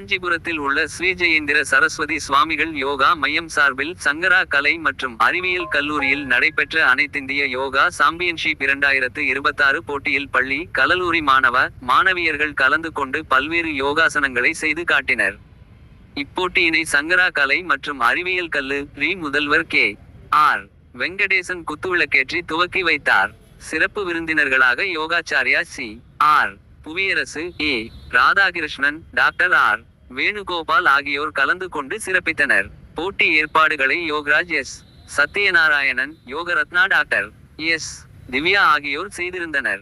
காஞ்சிபுரத்தில் உள்ள ஸ்ரீ ஜெயேந்திர சரஸ்வதி சுவாமிகள் யோகா மையம் சார்பில் சங்கரா கலை மற்றும் அறிவியல் கல்லூரியில் நடைபெற்ற அனைத்திந்திய யோகா சாம்பியன்ஷிப் 2026 போட்டியில் பள்ளி கல்லூரி மாணவியர்கள் கலந்து கொண்டு பல்வேறு யோகாசனங்களை செய்து காட்டினர். இப்போட்டியினை சங்கரா கலை மற்றும் அறிவியல் கல்லூரி முதல்வர் கே.ஆர். வெங்கடேசன் குத்துவிளக்கேற்றி துவக்கி வைத்தார். சிறப்பு விருந்தினர்களாக Yogacharya C R. Puviyarasu, A. Radhakrishnan, doctor R. Venugopal ஆகியோர் கலந்து கொண்டு சிறப்பித்தனர். போட்டி ஏற்பாடுகளை Yogaraj S. Sathyanarayanan, Yogaratna doctor S. Divya ஆகியோர் செய்திருந்தனர்.